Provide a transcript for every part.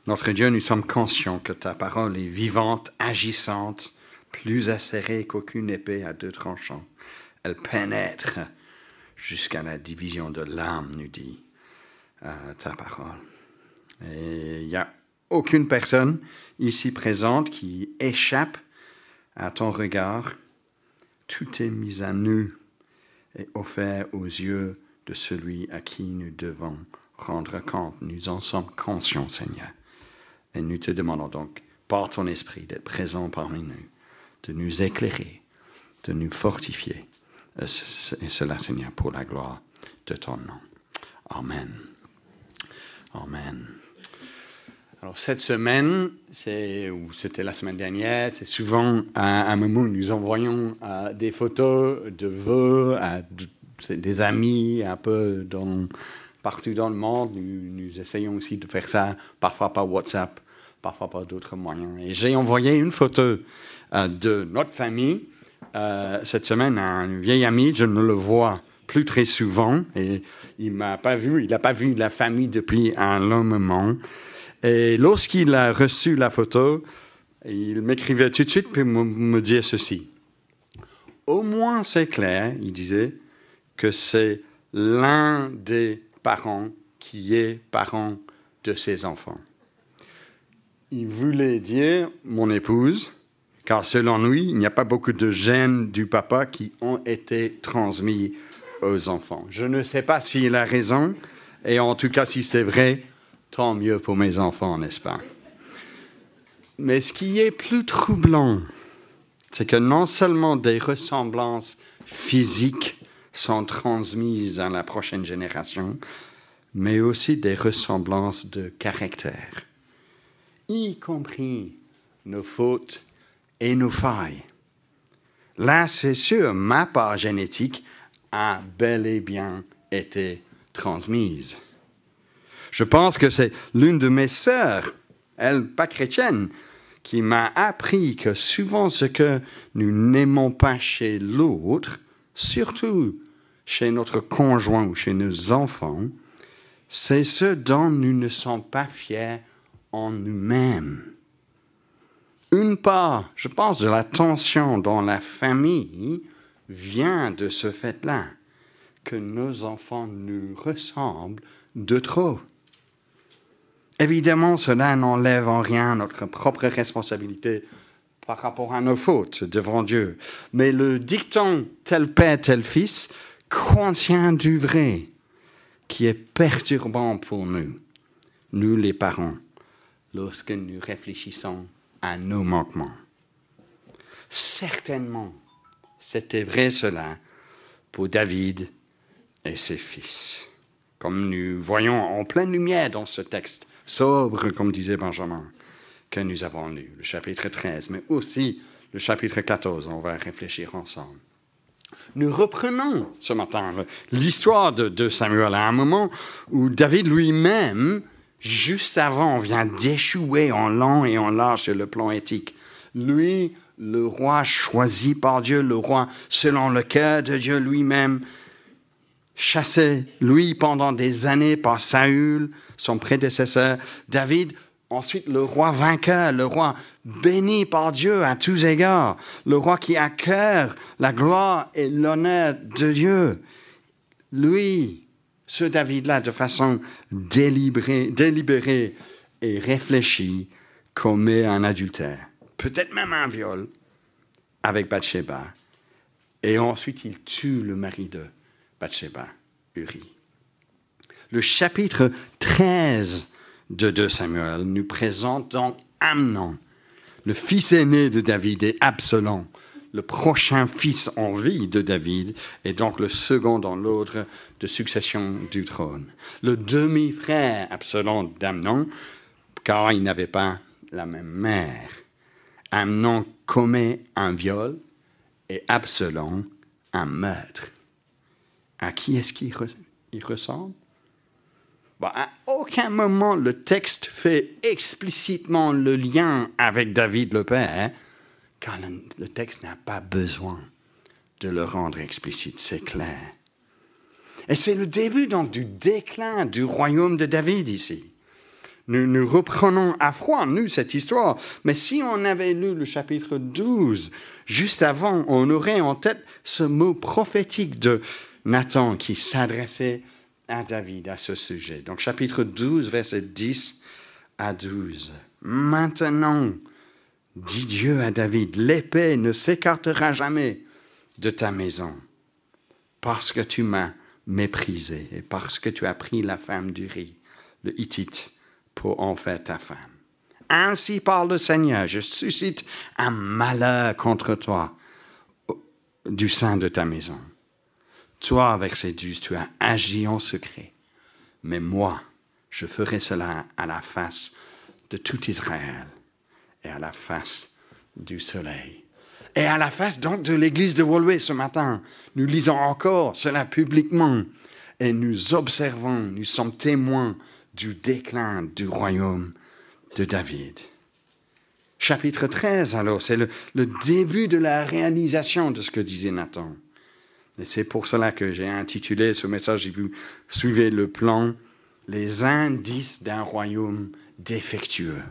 Notre Dieu, nous sommes conscients que ta parole est vivante, agissante, plus acérée qu'aucune épée à deux tranchants. Elle pénètre jusqu'à la division de l'âme, nous dit ta parole. Et il n'y a aucune personne ici présente qui échappe à ton regard. Tout est mis à nu et offert aux yeux de celui à qui nous devons rendre compte. Nous en sommes conscients, Seigneur. Et nous te demandons donc, par ton esprit, d'être présent parmi nous, de nous éclairer, de nous fortifier. Et cela, Seigneur, pour la gloire de ton nom. Amen. Amen. Alors, cette semaine, c'était la semaine dernière, c'est souvent un moment où nous envoyons des photos de vœux à des amis un peu partout dans le monde. Nous essayons aussi de faire ça, parfois par WhatsApp, parfois par d'autres moyens. Et j'ai envoyé une photo de notre famille cette semaine à un vieil ami. Je ne le vois plus très souvent et il n'a pas vu la famille depuis un long moment. Et lorsqu'il a reçu la photo, il m'écrivait tout de suite pour me dire ceci. Au moins c'est clair, il disait, que c'est l'un des parents qui est parent de ses enfants. Il voulait dire mon épouse, car selon lui, il n'y a pas beaucoup de gènes du papa qui ont été transmis aux enfants. Je ne sais pas s'il a raison, et en tout cas, si c'est vrai, tant mieux pour mes enfants, n'est-ce pas? Mais ce qui est plus troublant, c'est que non seulement des ressemblances physiques sont transmises à la prochaine génération, mais aussi des ressemblances de caractère, y compris nos fautes et nos failles. Là, c'est sûr, ma part génétique a bel et bien été transmise. Je pense que c'est l'une de mes sœurs, elle pas chrétienne, qui m'a appris que souvent ce que nous n'aimons pas chez l'autre, surtout chez notre conjoint ou chez nos enfants, c'est ce dont nous ne sommes pas fiers en nous-mêmes. Une part, je pense, de la tension dans la famille vient de ce fait-là, que nos enfants nous ressemblent de trop. Évidemment, cela n'enlève en rien notre propre responsabilité par rapport à nos fautes devant Dieu. Mais le dicton « tel père, tel fils » contient du vrai, qui est perturbant pour nous les parents, lorsque nous réfléchissons à nos manquements. Certainement, c'était vrai cela pour David et ses fils, comme nous voyons en pleine lumière dans ce texte sobre, comme disait Benjamin, que nous avons lu, le chapitre 13, mais aussi le chapitre 14, on va réfléchir ensemble. Nous reprenons ce matin l'histoire de Samuel à un moment où David lui-même, juste avant, vient d'échouer en long et en large sur le plan éthique. Lui, le roi choisi par Dieu, le roi selon le cœur de Dieu lui-même, chassé, lui, pendant des années par Saül, son prédécesseur. David, ensuite le roi vainqueur, le roi béni par Dieu à tous égards, le roi qui a cœur la gloire et l'honneur de Dieu. Lui, ce David-là, de façon délibérée et réfléchie, commet un adultère, peut-être même un viol, avec Bathsheba. Et ensuite, il tue le mari de Bathsheba, Uri. Le chapitre 13 de 2 Samuel nous présente donc Amnon, le fils aîné de David, et Absalom, le prochain fils en vie de David, et donc le second dans l'ordre de succession du trône. Le demi-frère Absalom d'Amnon, car il n'avait pas la même mère. Amnon commet un viol et Absalom un meurtre. À qui est-ce qu'il ressemble? À aucun moment le texte fait explicitement le lien avec David le père, car le texte n'a pas besoin de le rendre explicite, c'est clair. Et c'est le début donc du déclin du royaume de David ici. Nous reprenons à froid, nous, cette histoire. Mais si on avait lu le chapitre 12, juste avant, on aurait en tête ce mot prophétique de Nathan qui s'adressait à David à ce sujet. Donc, chapitre 12, versets 10 à 12. Maintenant, dit Dieu à David, l'épée ne s'écartera jamais de ta maison, parce que tu m'as méprisé et parce que tu as pris la femme d'Uri, le Hittite, pour en faire ta femme. Ainsi parle le Seigneur, je suscite un malheur contre toi du sein de ta maison. Toi, verset 12, tu as agi en secret, mais moi, je ferai cela à la face de tout Israël et à la face du soleil. Et à la face donc de l'église de Woluwe ce matin, nous lisons encore cela publiquement et nous observons, nous sommes témoins du déclin du royaume de David. Chapitre 13, alors, c'est le début de la réalisation de ce que disait Nathan. Et c'est pour cela que j'ai intitulé ce message, si vous suivez le plan, les indices d'un royaume défectueux.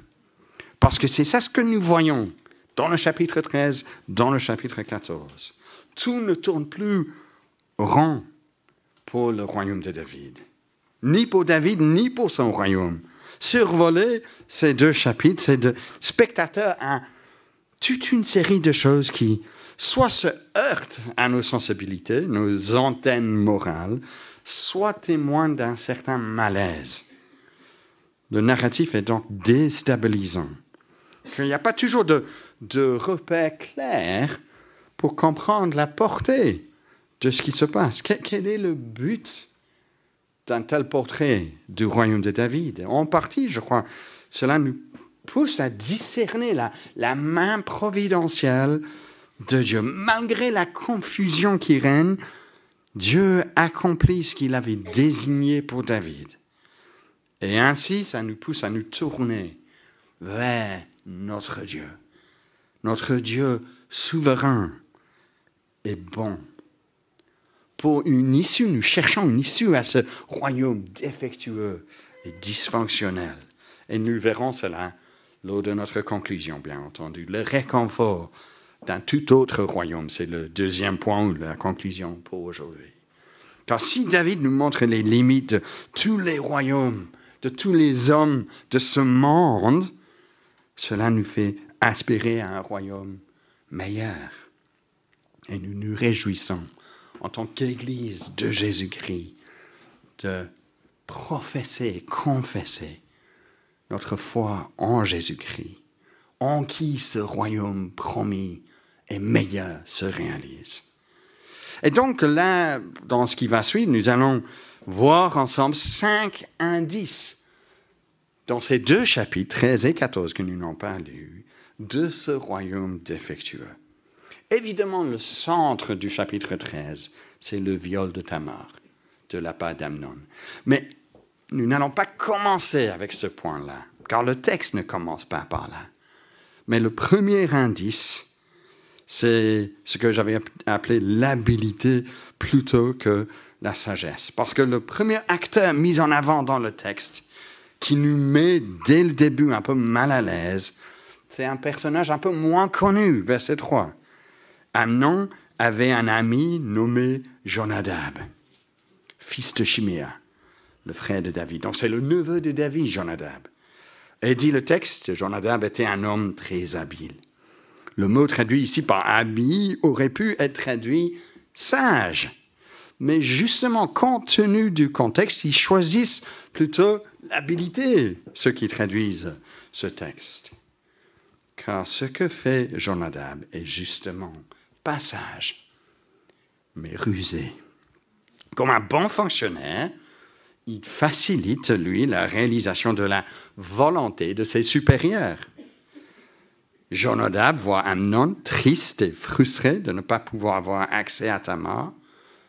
Parce que c'est ça ce que nous voyons dans le chapitre 13, dans le chapitre 14. Tout ne tourne plus rond pour le royaume de David. Ni pour David, ni pour son royaume. Survoler ces deux chapitres, c'est de spectateurs à toute une série de choses qui soit se heurtent à nos sensibilités, nos antennes morales, soit témoignent d'un certain malaise. Le narratif est donc déstabilisant. Il n'y a pas toujours de repères clairs pour comprendre la portée de ce qui se passe. Quel est le but d'un tel portrait du royaume de David? En partie, je crois, cela nous pousse à discerner la main providentielle de Dieu. Malgré la confusion qui règne, Dieu accomplit ce qu'il avait désigné pour David. Et ainsi, ça nous pousse à nous tourner vers notre Dieu souverain et bon. Pour une issue, nous cherchons une issue à ce royaume défectueux et dysfonctionnel. Et nous verrons cela lors de notre conclusion, bien entendu. Le réconfort d'un tout autre royaume, c'est le deuxième point ou la conclusion pour aujourd'hui. Car si David nous montre les limites de tous les royaumes, de tous les hommes de ce monde, cela nous fait aspirer à un royaume meilleur. Et nous nous réjouissons en tant qu'Église de Jésus-Christ de professer, confesser notre foi en Jésus-Christ, en qui ce royaume promis et meilleur se réalise. Et donc là, dans ce qui va suivre, nous allons voir ensemble 5 indices dans ces deux chapitres, 13 et 14, que nous n'avons pas lus, de ce royaume défectueux. Évidemment, le centre du chapitre 13, c'est le viol de Tamar, de la part d'Amnon. Mais nous n'allons pas commencer avec ce point-là, car le texte ne commence pas par là. Mais le premier indice, c'est ce que j'avais appelé l'habileté plutôt que la sagesse. Parce que le premier acteur mis en avant dans le texte, qui nous met dès le début un peu mal à l'aise, c'est un personnage un peu moins connu, verset 3. Amnon avait un ami nommé Jonadab, fils de Chiméa, le frère de David. Donc c'est le neveu de David, Jonadab. Et dit le texte, Jonadab était un homme très habile. Le mot traduit ici par habile aurait pu être traduit sage. Mais justement, compte tenu du contexte, ils choisissent plutôt l'habileté, ceux qui traduisent ce texte. Car ce que fait Jonadab est justement pas sage, mais rusé. Comme un bon fonctionnaire, il facilite, lui, la réalisation de la volonté de ses supérieurs. Jonadab voit Amnon triste et frustré de ne pas pouvoir avoir accès à Tamar,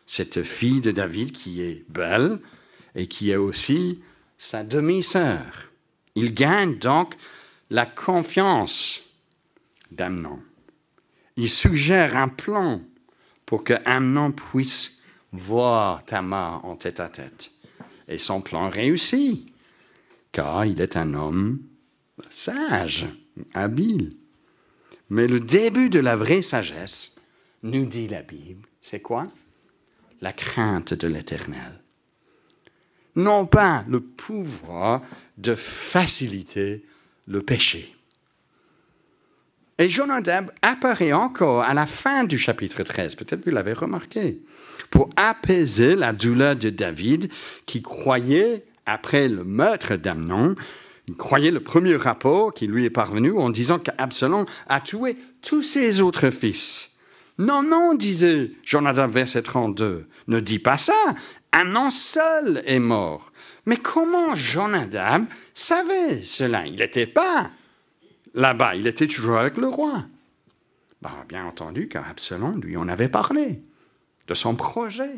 cette fille de David qui est belle et qui est aussi sa demi-sœur. Il gagne donc la confiance d'Amnon. Il suggère un plan pour que Amnon puisse voir Tamar en tête-à-tête. Et son plan réussit. car il est un homme sage, habile. Mais le début de la vraie sagesse, nous dit la Bible, c'est quoi? La crainte de l'Éternel. Non pas le pouvoir de faciliter le péché. Et Jonadab apparaît encore à la fin du chapitre 13, peut-être vous l'avez remarqué, pour apaiser la douleur de David qui croyait, après le meurtre d'Amnon, il croyait le premier rapport qui lui est parvenu en disant qu'Absalom a tué tous ses autres fils. Non, non, disait Jonadab, verset 32, ne dis pas ça, Amnon seul est mort. Mais comment Jonadab savait cela? Il n'était pas là-bas, il était toujours avec le roi. Bien entendu, car Absalom lui en avait parlé de son projet.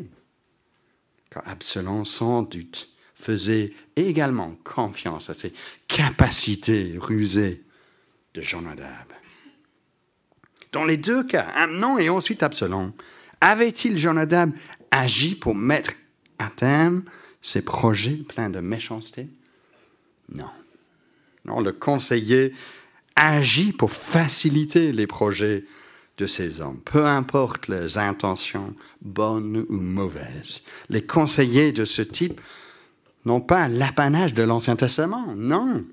Car Absalom, sans doute, faisait également confiance à ses capacités rusées de Jonadab. Dans les deux cas, Amnon et ensuite Absalom, avait-il Jonadab agi pour mettre à terme ses projets pleins de méchanceté? Non. Non, le conseiller agit pour faciliter les projets de ces hommes, peu importe leurs intentions, bonnes ou mauvaises. Les conseillers de ce type n'ont pas l'apanage de l'Ancien Testament, non.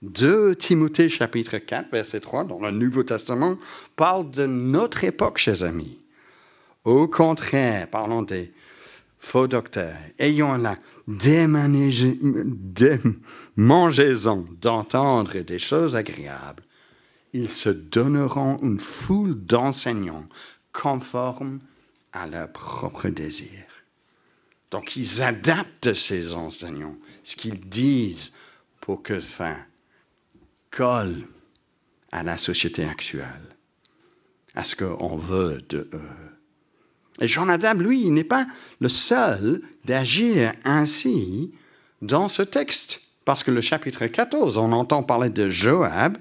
2 Timothée chapitre 4, verset 3, dans le Nouveau Testament, parle de notre époque, chers amis. Au contraire, parlons des faux docteurs, ayant la démangeaison d'entendre des choses agréables, ils se donneront une foule d'enseignants conformes à leurs propres désirs. Donc, ils adaptent ces enseignants, ce qu'ils disent, pour que ça colle à la société actuelle, à ce qu'on veut de eux. Et Jonadab, lui, il n'est pas le seul d'agir ainsi dans ce texte. Parce que le chapitre 14, on entend parler de Joab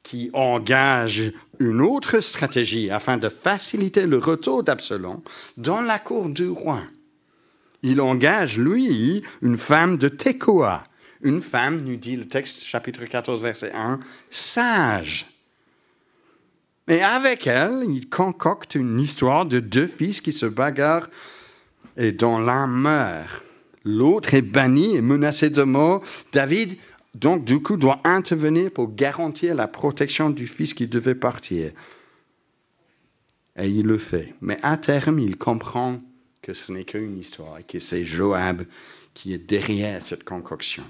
qui engage une autre stratégie afin de faciliter le retour d'Absalom dans la cour du roi. Il engage, lui, une femme de Tekoa. Une femme, nous dit le texte, chapitre 14, verset 1, sage. Mais avec elle, il concocte une histoire de 2 fils qui se bagarrent et dont l'un meurt. L'autre est banni et menacé de mort. David, donc, du coup, doit intervenir pour garantir la protection du fils qui devait partir. Et il le fait. Mais à terme, il comprend que ce n'est qu'une histoire et que c'est Joab qui est derrière cette concoction.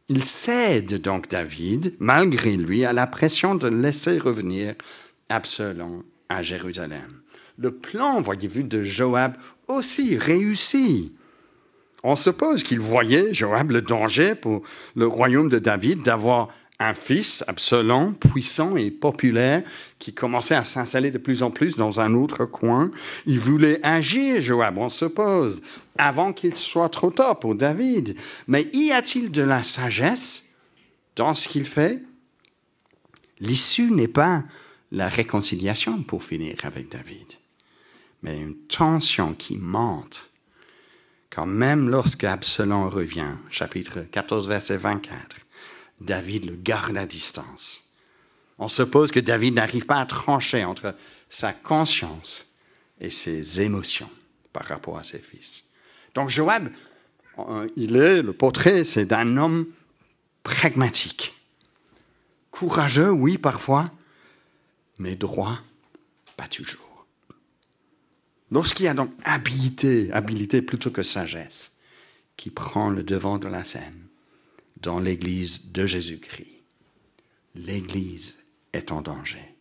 Il cède donc David, malgré lui, à la pression de laisser revenir Absalom à Jérusalem. Le plan, voyez-vous, de Joab aussi réussit. On suppose qu'il voyait, Joab, le danger pour le royaume de David d'avoir un fils, Absalom, puissant et populaire, qui commençait à s'installer de plus en plus dans un autre coin. Il voulait agir, Joab, on suppose, avant qu'il soit trop tard pour David. Mais y a-t-il de la sagesse dans ce qu'il fait? L'issue n'est pas la réconciliation pour finir avec David, mais une tension qui monte. Car même lorsque Absalom revient, chapitre 14, verset 24, David le garde à distance. On suppose que David n'arrive pas à trancher entre sa conscience et ses émotions par rapport à ses fils. Donc Joab, le portrait, c'est d'un homme pragmatique. Courageux, oui, parfois, mais droit, pas toujours. Lorsqu'il y a donc habilité plutôt que sagesse, qui prend le devant de la scène, dans l'Église de Jésus-Christ, l'Église est en danger.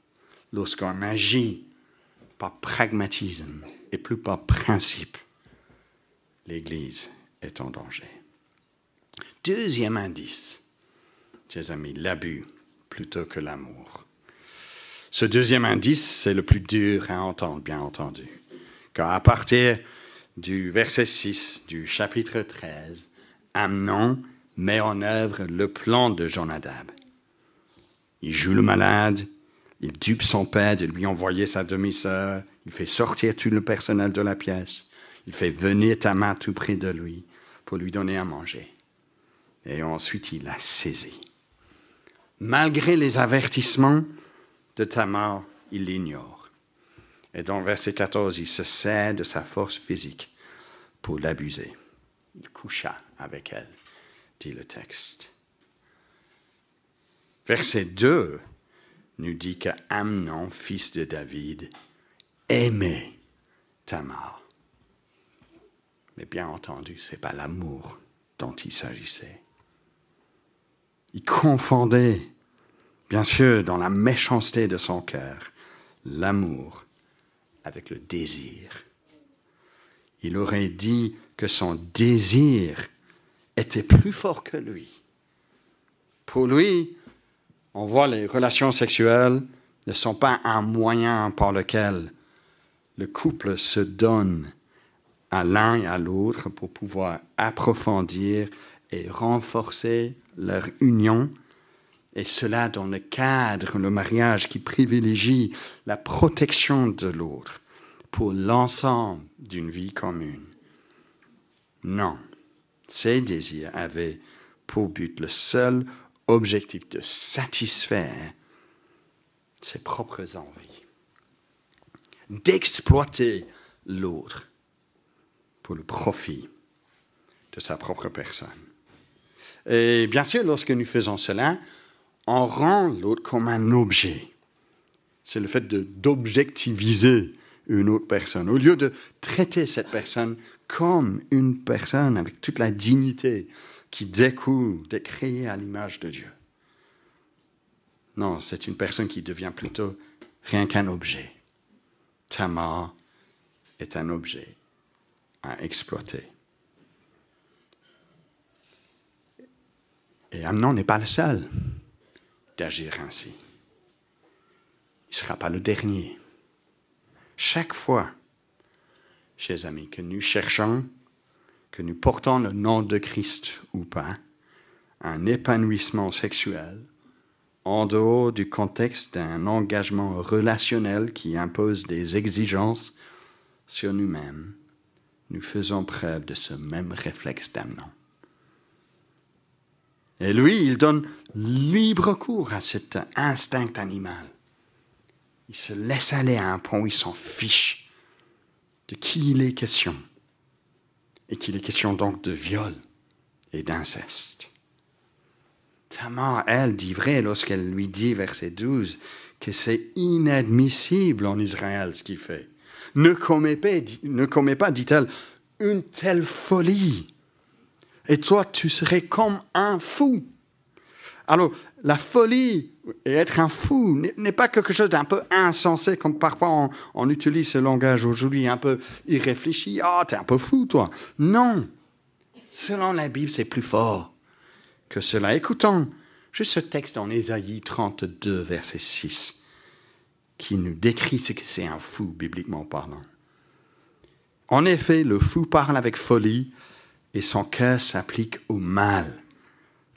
Lorsqu'on agit par pragmatisme et plus par principe, l'Église est en danger. Deuxième indice, chers amis, l'abus plutôt que l'amour. Ce deuxième indice, c'est le plus dur à entendre, bien entendu. Car à partir du verset 6 du chapitre 13, Amnon met en œuvre le plan de Jonadab. Il joue le malade, il dupe son père de lui envoyer sa demi-sœur, il fait sortir tout le personnel de la pièce, il fait venir Tamar tout près de lui pour lui donner à manger. Et ensuite, il l'a saisie. Malgré les avertissements de Tamar, il l'ignore. Et dans le verset 14, il se sert de sa force physique pour l'abuser. Il coucha avec elle, dit le texte. Verset 2 nous dit que Amnon, fils de David, aimait Tamar. Mais bien entendu, ce n'est pas l'amour dont il s'agissait. Il confondait, bien sûr, dans la méchanceté de son cœur, l'amour avec le désir. Il aurait dit que son désir était plus fort que lui. Pour lui, on voit les relations sexuelles ne sont pas un moyen par lequel le couple se donne à l'un et à l'autre pour pouvoir approfondir et renforcer leur union, et cela dans le cadre, le mariage qui privilégie la protection de l'autre pour l'ensemble d'une vie commune. Non, ses désirs avaient pour but le seul objectif de satisfaire ses propres envies, d'exploiter l'autre pour le profit de sa propre personne. Et bien sûr, lorsque nous faisons cela, on rend l'autre comme un objet. C'est le fait d'objectiviser une autre personne, au lieu de traiter cette personne comme une personne avec toute la dignité qui découle d'être créée à l'image de Dieu. Non, c'est une personne qui devient plutôt rien qu'un objet. Tamar est un objet à exploiter. Et Amnon n'est pas le seul d'agir ainsi. Il ne sera pas le dernier. Chaque fois, chers amis, que nous cherchons, que nous portons le nom de Christ ou pas, un épanouissement sexuel, en dehors du contexte d'un engagement relationnel qui impose des exigences sur nous-mêmes, nous faisons preuve de ce même réflexe d'Amnon. Et lui, il donne libre cours à cet instinct animal. Il se laisse aller à un point où il s'en fiche de qui il est question. Et qu'il est question donc de viol et d'inceste. Tamar, elle, dit vrai lorsqu'elle lui dit, verset 12, que c'est inadmissible en Israël ce qu'il fait. Ne commets pas, dit-elle, une telle folie. Et toi, tu serais comme un fou. Alors, la folie et être un fou n'est pas quelque chose d'un peu insensé, comme parfois on utilise ce langage aujourd'hui un peu irréfléchi. Ah, t'es un peu fou, toi. Non. Selon la Bible, c'est plus fort que cela. Écoutons juste ce texte en Ésaïe 32, verset 6, qui nous décrit ce que c'est un fou, bibliquement parlant. En effet, le fou parle avec folie et son cœur s'applique au mal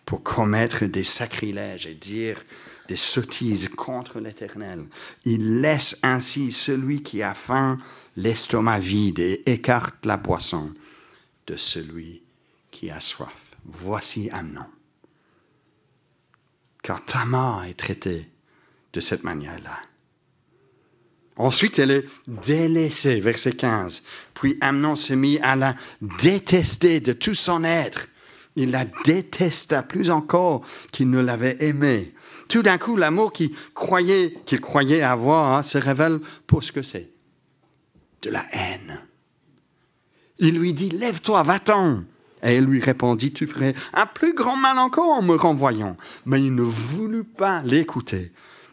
pour commettre des sacrilèges et dire des sottises contre l'Éternel. Il laisse ainsi celui qui a faim l'estomac vide et écarte la boisson de celui qui a soif. Voici Amnon. Car Tamar est traitée de cette manière-là. Ensuite, elle est délaissée, verset 15. Puis Amnon se mit à la détester de tout son être. Il la détesta plus encore qu'il ne l'avait aimée. Tout d'un coup, l'amour qu'il croyait avoir se révèle pour ce que c'est. De la haine. Il lui dit, lève-toi, va-t'en. Et elle lui répondit, tu ferais un plus grand mal encore en me renvoyant. Mais il ne voulut pas l'écouter.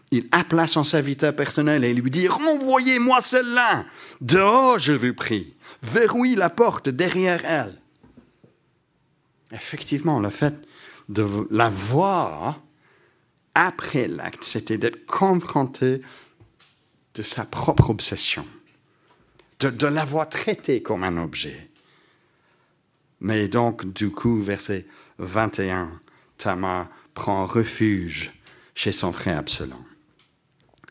Il appela son serviteur personnel et lui dit, renvoyez-moi celle-là. Dehors, je vous prie. Verrouille la porte derrière elle. Effectivement, le fait de la voir après l'acte, c'était d'être confronté de sa propre obsession, de l'avoir traité comme un objet. Mais donc, du coup, verset 21, Tamar prend refuge chez son frère Absalom.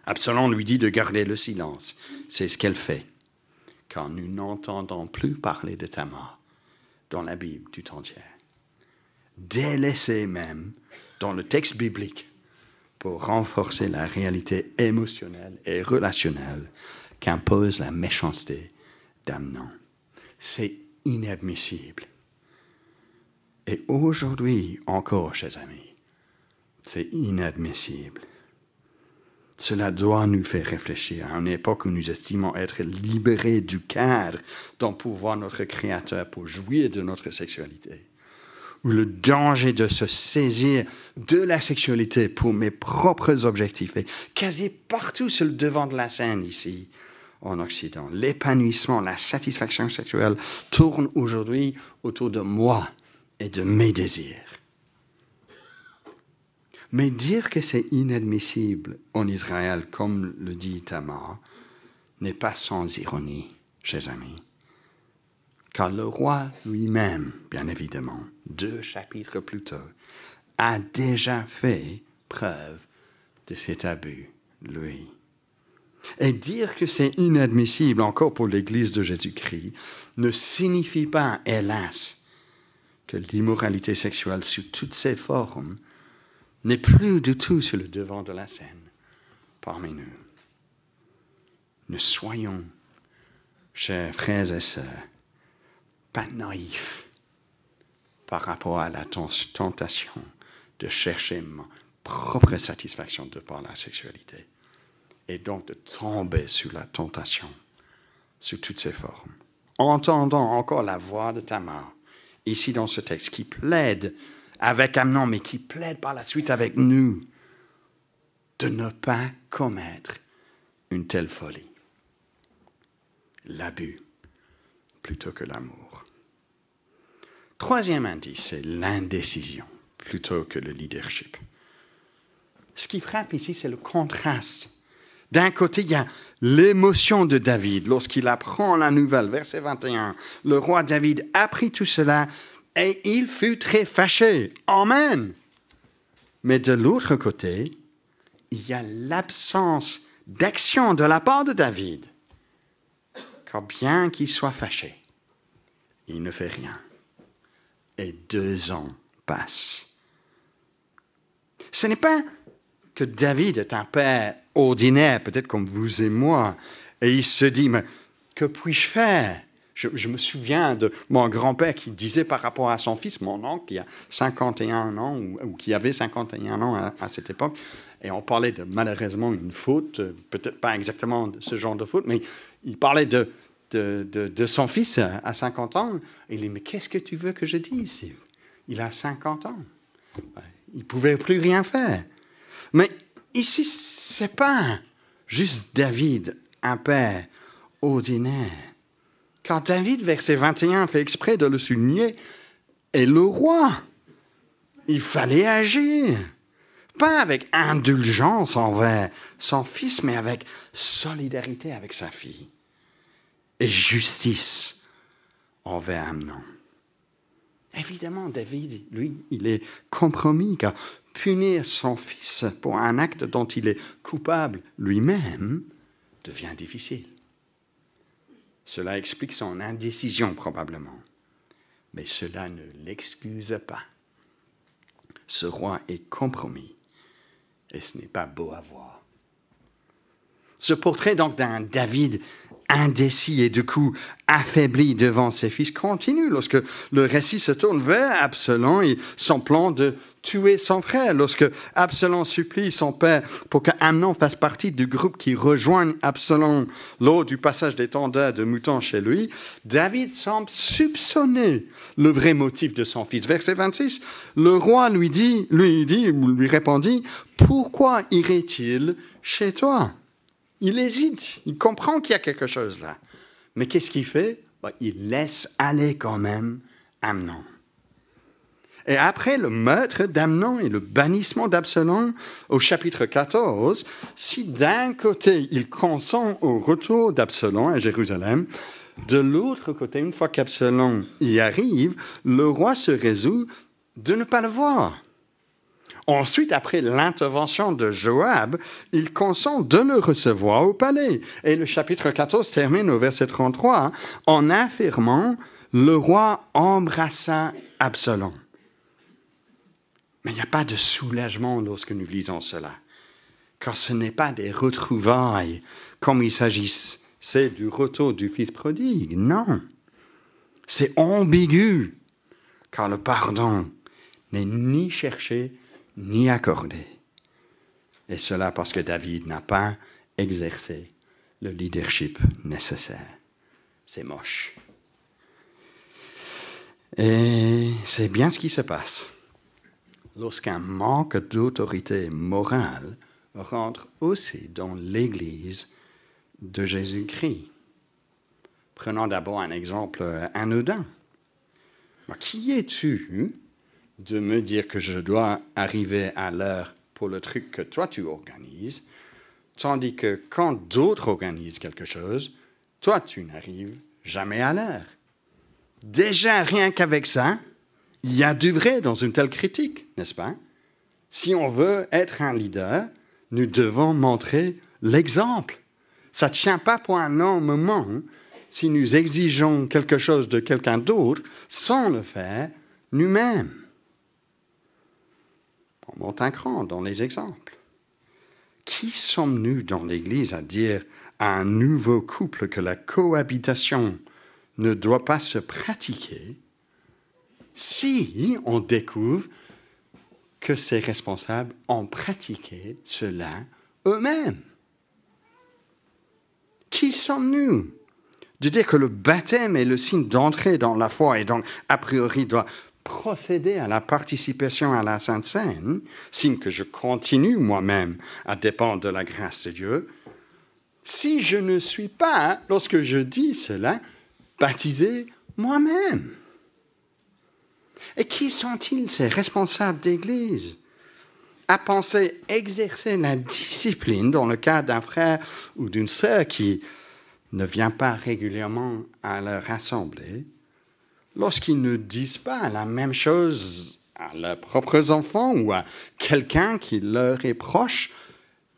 Absalom lui dit de garder le silence. C'est ce qu'elle fait, car nous n'entendons plus parler de Tamar dans la Bible tout entière. délaissé même dans le texte biblique pour renforcer la réalité émotionnelle et relationnelle qu'impose la méchanceté d'Amnon. C'est inadmissible. Et aujourd'hui encore, chers amis, c'est inadmissible. Cela doit nous faire réfléchir à une époque où nous estimons être libérés du cadre dont pourvoit notre Créateur pour jouir de notre sexualité, où le danger de se saisir de la sexualité pour mes propres objectifs est quasi partout sur le devant de la scène ici en Occident. L'épanouissement, la satisfaction sexuelle tournent aujourd'hui autour de moi et de mes désirs. Mais dire que c'est inadmissible en Israël, comme le dit Tamar, n'est pas sans ironie, chers amis. Car le roi lui-même, bien évidemment, 2 chapitres plus tôt, a déjà fait preuve de cet abus, lui. Et dire que c'est inadmissible encore pour l'Église de Jésus-Christ ne signifie pas, hélas, que l'immoralité sexuelle sous toutes ses formes n'est plus du tout sur le devant de la scène parmi nous. Ne soyons, chers frères et sœurs, pas naïfs par rapport à la tentation de chercher ma propre satisfaction de par la sexualité et donc de tomber sous la tentation sous toutes ses formes. Entendons encore la voix de Tamar ici dans ce texte qui plaide avec Amnon, mais qui plaide par la suite avec nous de ne pas commettre une telle folie. L'abus plutôt que l'amour. Troisième indice, c'est l'indécision plutôt que le leadership. Ce qui frappe ici, c'est le contraste. D'un côté, il y a l'émotion de David lorsqu'il apprend la nouvelle, verset 21. Le roi David apprit tout cela et il fut très fâché. Amen. Mais de l'autre côté, il y a l'absence d'action de la part de David. Car bien qu'il soit fâché, il ne fait rien. Et 2 ans passent. Ce n'est pas que David est un père ordinaire, peut-être comme vous et moi, et il se dit, mais que puis-je faire ? Je me souviens de mon grand-père qui disait par rapport à son fils, mon oncle, qui a 51 ans, ou qui avait 51 ans à cette époque, et on parlait de malheureusement une faute, peut-être pas exactement ce genre de faute, mais il parlait de son fils à 50 ans. Et il dit, mais qu'est-ce que tu veux que je dise ? Il a 50 ans. Il ne pouvait plus rien faire. Mais ici, ce n'est pas juste David, un père ordinaire. Car David, verset 21, fait exprès de le souligner, est le roi. Il fallait agir. Pas avec indulgence envers son fils, mais avec solidarité avec sa fille. Et justice envers Amnon. Évidemment, David, lui, il est compromis, car punir son fils pour un acte dont il est coupable lui-même devient difficile. Cela explique son indécision probablement, mais cela ne l'excuse pas. Ce roi est compromis et ce n'est pas beau à voir. Ce portrait donc d'un David indécis et du coup affaibli devant ses fils continue lorsque le récit se tourne vers Absalom et son plan de tuer son frère. Lorsque Absalom supplie son père pour qu'Amnon fasse partie du groupe qui rejoigne Absalom lors du passage des tondeurs de moutons chez lui, David semble soupçonner le vrai motif de son fils. Verset 26, le roi lui répondit, « Pourquoi irait-il chez toi ?» Il hésite, il comprend qu'il y a quelque chose là. Mais qu'est-ce qu'il fait ? Il laisse aller quand même Amnon. Et après le meurtre d'Amnon et le bannissement d'Absalom au chapitre 14, si d'un côté il consent au retour d'Absalom à Jérusalem, de l'autre côté, une fois qu'Absalom y arrive, le roi se résout de ne pas le voir. Ensuite, après l'intervention de Joab, il consent de le recevoir au palais. Et le chapitre 14 termine au verset 33 en affirmant « Le roi embrassa Absalom ». Mais il n'y a pas de soulagement lorsque nous lisons cela, car ce n'est pas des retrouvailles comme il s'agissait du retour du fils prodigue. Non, c'est ambigu, car le pardon n'est ni cherché ni accordé. Et cela parce que David n'a pas exercé le leadership nécessaire. C'est moche. Et c'est bien ce qui se passe lorsqu'un manque d'autorité morale rentre aussi dans l'Église de Jésus-Christ. Prenons d'abord un exemple anodin. Qui es-tu de me dire que je dois arriver à l'heure pour le truc que toi tu organises, tandis que quand d'autres organisent quelque chose, toi tu n'arrives jamais à l'heure. Déjà, rien qu'avec ça, il y a du vrai dans une telle critique, n'est-ce pas? Si on veut être un leader, nous devons montrer l'exemple. Ça ne tient pas pour un long moment si nous exigeons quelque chose de quelqu'un d'autre sans le faire nous-mêmes. On monte un cran dans les exemples. Qui sommes-nous dans l'Église à dire à un nouveau couple que la cohabitation ne doit pas se pratiquer si on découvre que ces responsables ont pratiqué cela eux-mêmes? Qui sommes-nous de dire que le baptême est le signe d'entrée dans la foi et donc, a priori, doit procéder à la participation à la Sainte Seine, signe que je continue moi-même à dépendre de la grâce de Dieu, si je ne suis pas, lorsque je dis cela, baptisé moi-même? Et qui sont-ils, ces responsables d'Église, à penser exercer la discipline dans le cas d'un frère ou d'une sœur qui ne vient pas régulièrement à leur assemblée, lorsqu'ils ne disent pas la même chose à leurs propres enfants ou à quelqu'un qui leur est proche,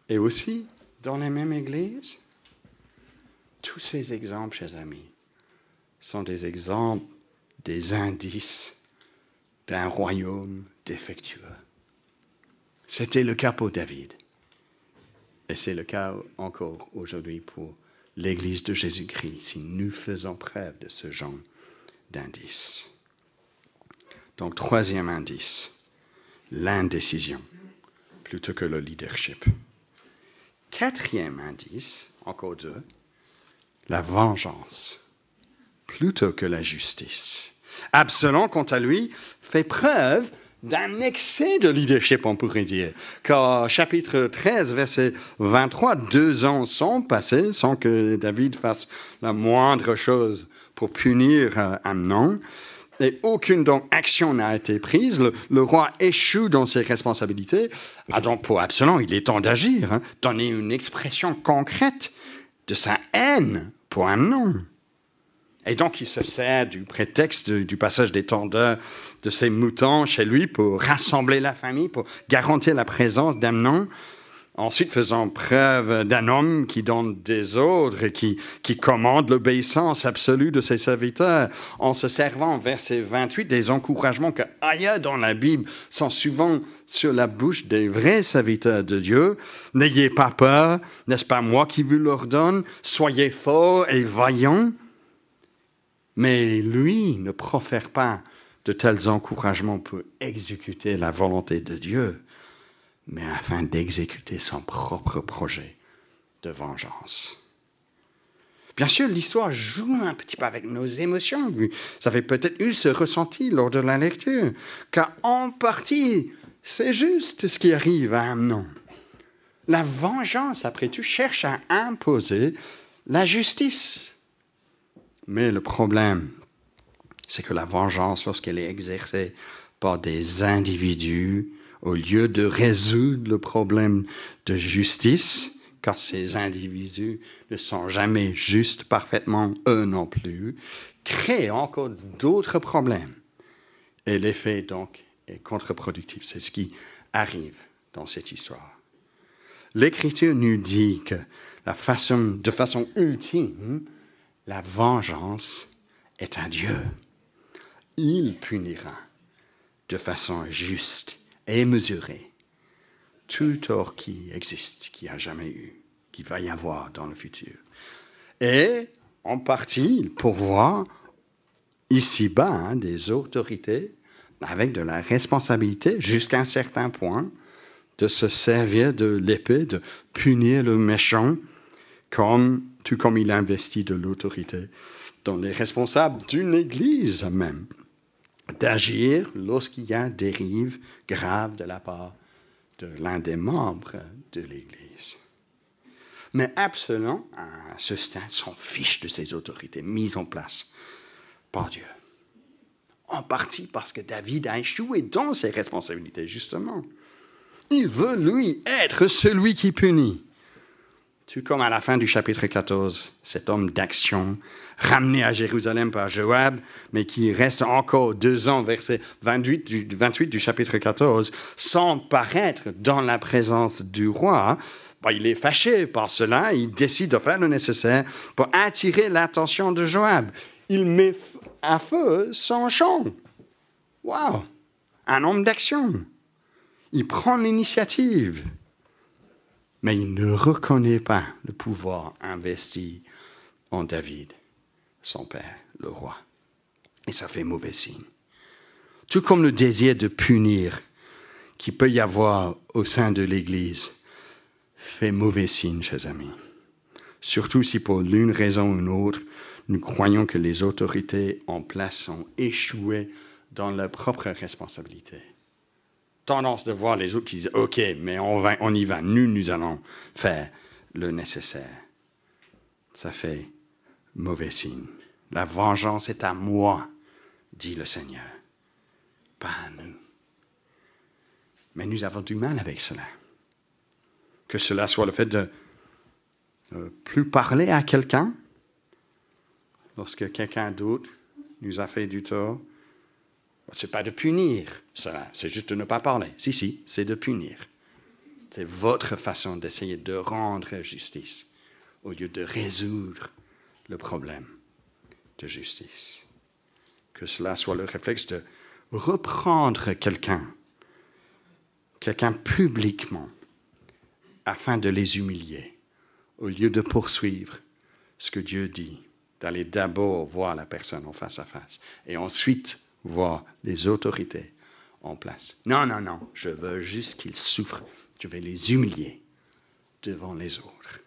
et aussi dans les mêmes églises? Tous ces exemples, chers amis, sont des exemples, des indices d'un royaume défectueux. C'était le cas pour David. Et c'est le cas encore aujourd'hui pour l'Église de Jésus-Christ, si nous faisons preuve de ce genre d'indices. Donc, troisième indice, l'indécision, plutôt que le leadership. Quatrième indice, encore deux, la vengeance, plutôt que la justice. Absalom, quant à lui, fait preuve d'un excès de leadership, on pourrait dire. Car chapitre 13, verset 23, 2 ans sont passés sans que David fasse la moindre chose pour punir Amnon. Et aucune donc action n'a été prise. Le roi échoue dans ses responsabilités. Ah, donc pour Absalom, il est temps d'agir, donner une expression concrète de sa haine pour Amnon. Et donc, il se sert du prétexte du passage des tondeurs de ses moutons chez lui pour rassembler la famille, pour garantir la présence d'Amnon. Ensuite, faisant preuve d'un homme qui donne des ordres et qui commande l'obéissance absolue de ses serviteurs, en se servant, verset 28, des encouragements que ailleurs dans la Bible sont souvent sur la bouche des vrais serviteurs de Dieu. N'ayez pas peur, n'est-ce pas moi qui vous l'ordonne? Soyez forts et vaillants. Mais lui ne profère pas de tels encouragements pour exécuter la volonté de Dieu, mais afin d'exécuter son propre projet de vengeance. Bien sûr, l'histoire joue un petit peu avec nos émotions. Vous avez peut-être eu ce ressenti lors de la lecture, car en partie, c'est juste ce qui arrive à Amnon. La vengeance, après tout, cherche à imposer la justice. Mais le problème, c'est que la vengeance, lorsqu'elle est exercée par des individus, au lieu de résoudre le problème de justice, car ces individus ne sont jamais justes parfaitement, eux non plus, crée encore d'autres problèmes. Et l'effet, donc, est contre-productif. C'est ce qui arrive dans cette histoire. L'Écriture nous dit que de façon ultime, la vengeance est un Dieu. Il punira de façon juste et mesurer tout tort qui existe, qui a jamais eu, qui va y avoir dans le futur. Et en partie, il pourvoit ici-bas des autorités avec de la responsabilité jusqu'à un certain point de se servir de l'épée, de punir le méchant, tout comme il investit de l'autorité dans les responsables d'une église même, d'agir lorsqu'il y a dérive grave de la part de l'un des membres de l'église. Mais Absalom, à ce stade, s'en fiche de ces autorités mises en place par Dieu. En partie parce que David a échoué dans ses responsabilités, justement. Il veut, lui, être celui qui punit. Tout comme à la fin du chapitre 14, cet homme d'action, ramené à Jérusalem par Joab, mais qui reste encore 2 ans, verset 28 du chapitre 14, sans paraître dans la présence du roi. Il est fâché par cela, il décide de faire le nécessaire pour attirer l'attention de Joab. Il met à feu son champ. Wow! Un homme d'action. Il prend l'initiative. Mais il ne reconnaît pas le pouvoir investi en David, son père, le roi. Et ça fait mauvais signe. Tout comme le désir de punir qu'il peut y avoir au sein de l'Église fait mauvais signe, chers amis. Surtout si pour l'une raison ou une autre, nous croyons que les autorités en place ont échoué dans leur propre responsabilité. Tendance de voir les autres qui disent « Ok, mais on y va, nous allons faire le nécessaire. » Ça fait mauvais signe. La vengeance est à moi, dit le Seigneur, pas à nous. Mais nous avons du mal avec cela. Que cela soit le fait de ne plus parler à quelqu'un lorsque quelqu'un d'autre nous a fait du tort. Ce n'est pas de punir cela, c'est juste de ne pas parler. Si, c'est de punir. C'est votre façon d'essayer de rendre justice au lieu de résoudre le problème de justice. Que cela soit le réflexe de reprendre quelqu'un publiquement, afin de les humilier, au lieu de poursuivre ce que Dieu dit, d'aller d'abord voir la personne en face à face, et ensuite voir les autorités en place. Non, je veux juste qu'ils souffrent. Je vais les humilier devant les autres.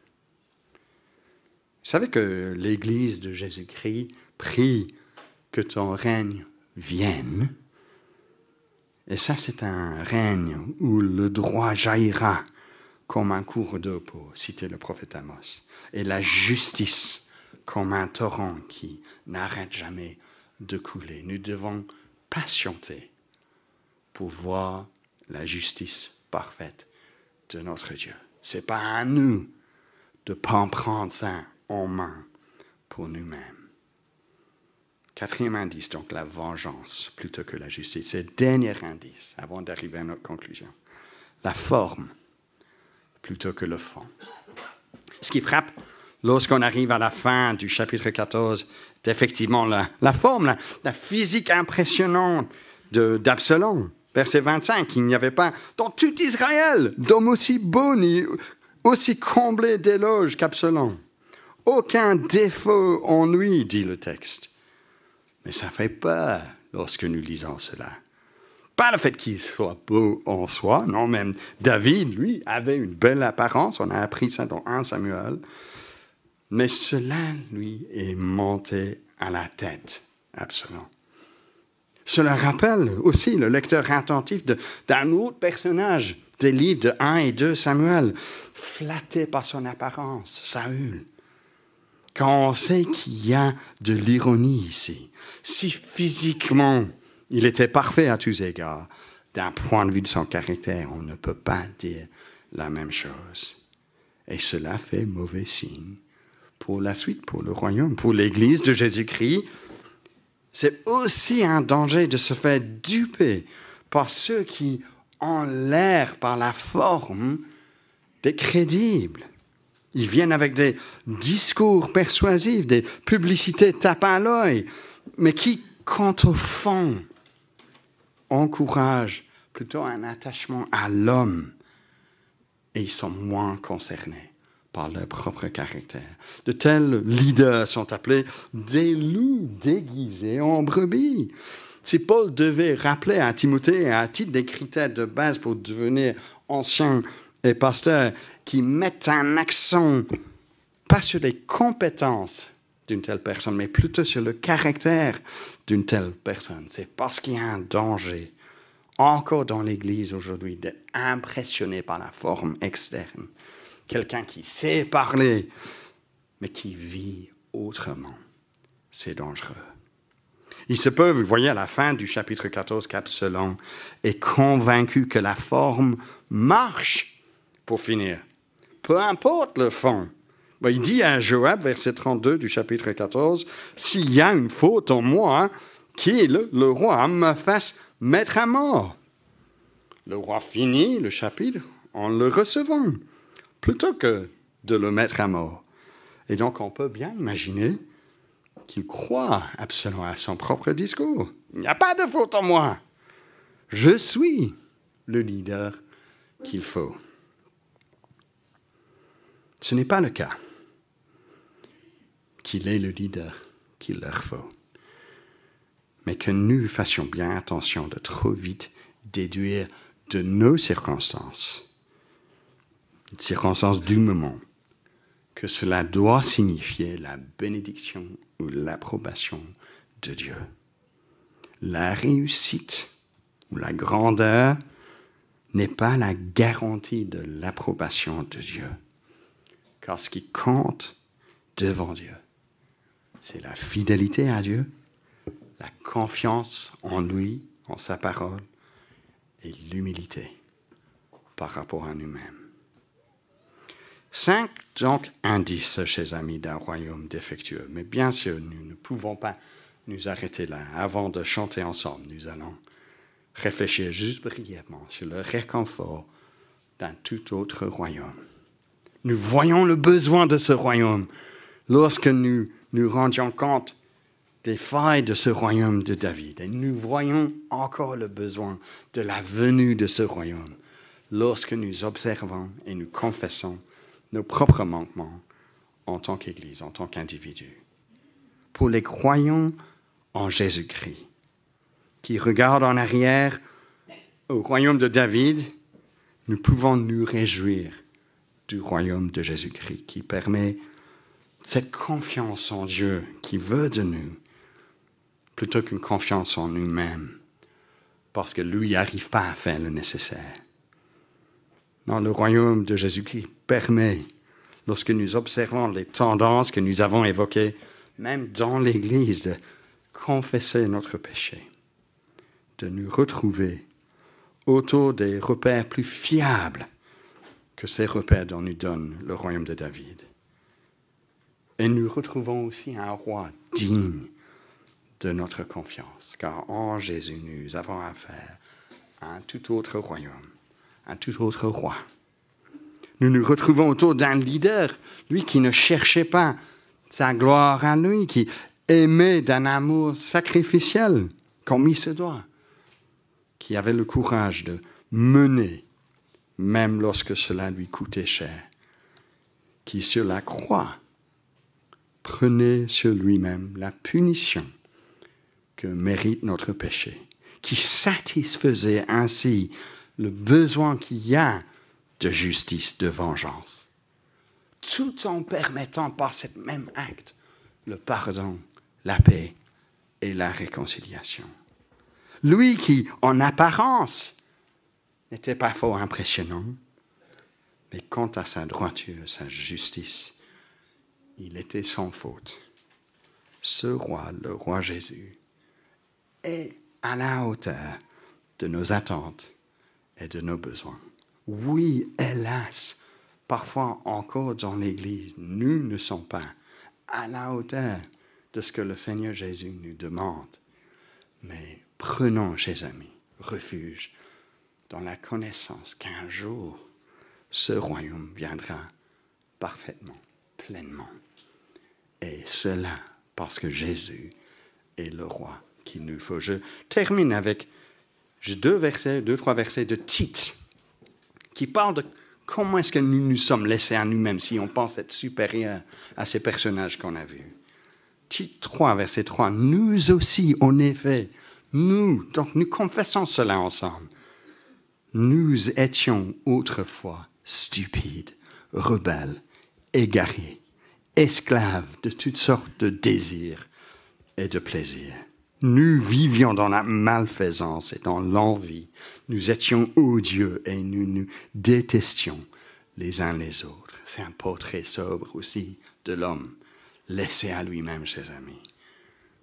Vous savez que l'Église de Jésus-Christ prie que ton règne vienne. Et ça, c'est un règne où le droit jaillira comme un cours d'eau, pour citer le prophète Amos, et la justice comme un torrent qui n'arrête jamais de couler. Nous devons patienter pour voir la justice parfaite de notre Dieu. Ce n'est pas à nous de prendre ça en main pour nous-mêmes. 4e indice, donc la vengeance plutôt que la justice. Et dernier indice, avant d'arriver à notre conclusion, la forme plutôt que le fond. Ce qui frappe lorsqu'on arrive à la fin du chapitre 14, c'est effectivement la forme, la physique impressionnante d'Absalom. Verset 25, il n'y avait pas dans tout Israël d'homme aussi beau ni aussi comblé d'éloges qu'Absalom. Aucun défaut en lui, dit le texte. Mais ça fait peur lorsque nous lisons cela. Pas le fait qu'il soit beau en soi, non, même David, lui, avait une belle apparence, on a appris ça dans 1 Samuel, mais cela, lui, est monté à la tête, Absalom. Cela rappelle aussi le lecteur attentif d'un autre personnage des livres de 1 et 2 Samuel, flatté par son apparence, Saül. Quand on sait qu'il y a de l'ironie ici, si physiquement il était parfait à tous égards, d'un point de vue de son caractère, on ne peut pas dire la même chose. Et cela fait mauvais signe pour la suite, pour le royaume, pour l'Église de Jésus-Christ. C'est aussi un danger de se faire duper par ceux qui ont l'air, par la forme, des crédibles. Ils viennent avec des discours persuasifs, des publicités tapant à l'œil, mais qui, quant au fond, encouragent plutôt un attachement à l'homme. Et ils sont moins concernés par leur propre caractère. De tels leaders sont appelés des loups déguisés en brebis. Si Paul devait rappeler à Timothée, à titre des critères de base pour devenir ancien et pasteur, qui mettent un accent pas sur les compétences d'une telle personne, mais plutôt sur le caractère d'une telle personne, c'est parce qu'il y a un danger encore dans l'Église aujourd'hui d'être impressionné par la forme externe. Quelqu'un qui sait parler, mais qui vit autrement. C'est dangereux. Il se peut, vous voyez à la fin du chapitre 14, qu'Absalom est convaincu que la forme marche pour finir. Peu importe le fond. Il dit à Joab, verset 32 du chapitre 14, « S'il y a une faute en moi, qu'il, le roi, me fasse mettre à mort. » Le roi finit le chapitre en le recevant, plutôt que de le mettre à mort. Et donc on peut bien imaginer qu'il croit absolument à son propre discours. Il n'y a pas de faute en moi. Je suis le leader qu'il faut. Ce n'est pas le cas qu'il est le leader qu'il leur faut. Mais que nous fassions bien attention de trop vite déduire de nos circonstances du moment, que cela doit signifier la bénédiction ou l'approbation de Dieu. La réussite ou la grandeur n'est pas la garantie de l'approbation de Dieu. Car ce qui compte devant Dieu, c'est la fidélité à Dieu, la confiance en lui, en sa parole, et l'humilité par rapport à nous-mêmes. 5, donc, indices, chers amis, d'un royaume défectueux. Mais bien sûr, nous ne pouvons pas nous arrêter là. Avant de chanter ensemble, nous allons réfléchir juste brièvement sur le réconfort d'un tout autre royaume. Nous voyons le besoin de ce royaume lorsque nous nous rendions compte des failles de ce royaume de David. Et nous voyons encore le besoin de la venue de ce royaume lorsque nous observons et nous confessons nos propres manquements en tant qu'Église, en tant qu'individu. Pour les croyants en Jésus-Christ, qui regardent en arrière au royaume de David, nous pouvons nous réjouir du royaume de Jésus-Christ, qui permet cette confiance en Dieu qui veut de nous, plutôt qu'une confiance en nous-mêmes, parce que lui n'arrive pas à faire le nécessaire. Non, le royaume de Jésus-Christ permet, lorsque nous observons les tendances que nous avons évoquées, même dans l'Église, de confesser notre péché, de nous retrouver autour des repères plus fiables que ces repères dont nous donne le royaume de David. Et nous retrouvons aussi un roi digne de notre confiance, car en Jésus, nous avons affaire à un tout autre royaume, un tout autre roi. Nous nous retrouvons autour d'un leader, lui qui ne cherchait pas sa gloire à lui, qui aimait d'un amour sacrificiel, comme il se doit, qui avait le courage de mener, même lorsque cela lui coûtait cher, qui sur la croix prenait sur lui-même la punition que mérite notre péché, qui satisfaisait ainsi le besoin qu'il y a de justice, de vengeance, tout en permettant par cet même acte le pardon, la paix et la réconciliation. Lui qui, en apparence, n'était pas fort impressionnant, mais quant à sa droiture, sa justice, il était sans faute. Ce roi, le roi Jésus, est à la hauteur de nos attentes et de nos besoins. Oui, hélas, parfois encore dans l'Église, nous ne sommes pas à la hauteur de ce que le Seigneur Jésus nous demande. Mais prenons, chers amis, refuge dans la connaissance qu'un jour, ce royaume viendra parfaitement, pleinement. Et cela parce que Jésus est le roi qu'il nous faut. Je termine avec J'ai deux, trois versets de Tite qui parlent de comment est-ce que nous nous sommes laissés à nous-mêmes si on pense être supérieurs à ces personnages qu'on a vus. Tite 3, verset 3. Nous aussi, en effet, donc nous confessons cela ensemble. Nous étions autrefois stupides, rebelles, égarés, esclaves de toutes sortes de désirs et de plaisirs. Nous vivions dans la malfaisance et dans l'envie. Nous étions odieux et nous nous détestions les uns les autres. C'est un portrait sobre aussi de l'homme, laissé à lui-même, chers amis.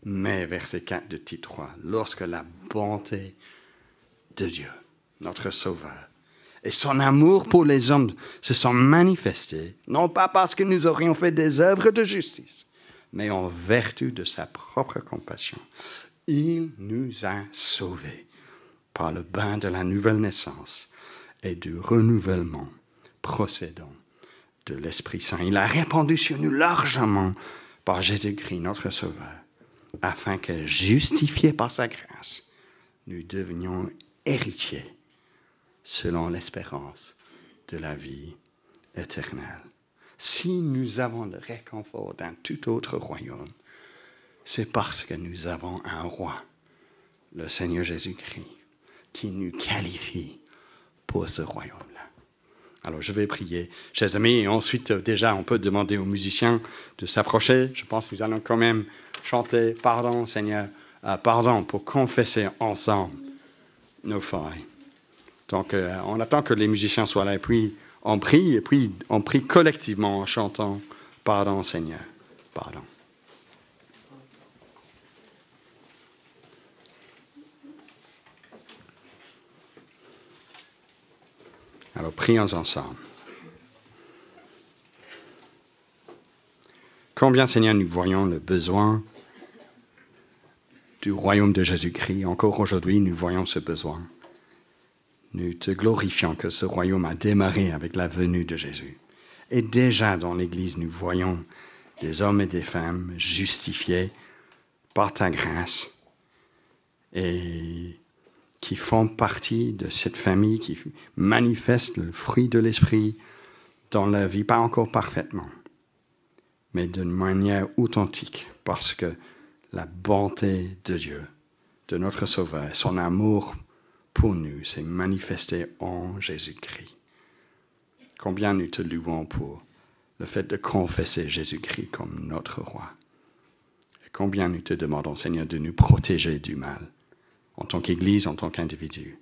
Mais, verset 4 de Tite 3, lorsque la bonté de Dieu, notre Sauveur, et son amour pour les hommes se sont manifestés, non pas parce que nous aurions fait des œuvres de justice, mais en vertu de sa propre compassion. Il nous a sauvés par le bain de la nouvelle naissance et du renouvellement procédant de l'Esprit Saint. Il a répandu sur nous largement par Jésus-Christ, notre Sauveur, afin que, justifiés par sa grâce, nous devenions héritiers selon l'espérance de la vie éternelle. Si nous avons le réconfort d'un tout autre royaume, c'est parce que nous avons un roi, le Seigneur Jésus-Christ, qui nous qualifie pour ce royaume-là. Alors, je vais prier, chers amis, et ensuite, déjà, on peut demander aux musiciens de s'approcher. Je pense que nous allons quand même chanter « Pardon, Seigneur, pardon » pour confesser ensemble nos failles. Donc, on attend que les musiciens soient là, et puis on prie collectivement en chantant « Pardon, Seigneur, pardon ». Alors, prions ensemble. Combien, Seigneur, nous voyons le besoin du royaume de Jésus-Christ. Encore aujourd'hui, nous voyons ce besoin. Nous te glorifions que ce royaume a démarré avec la venue de Jésus. Et déjà dans l'Église, nous voyons des hommes et des femmes justifiés par ta grâce et qui font partie de cette famille qui manifeste le fruit de l'Esprit dans la vie, pas encore parfaitement, mais d'une manière authentique, parce que la bonté de Dieu, de notre Sauveur, son amour pour nous s'est manifesté en Jésus-Christ. Combien nous te louons pour le fait de confesser Jésus-Christ comme notre roi. Et combien nous te demandons, Seigneur, de nous protéger du mal, en tant qu'Église, en tant qu'individu,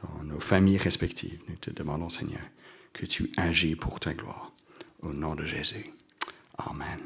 dans nos familles respectives. Nous te demandons, Seigneur, que tu agis pour ta gloire. Au nom de Jésus. Amen.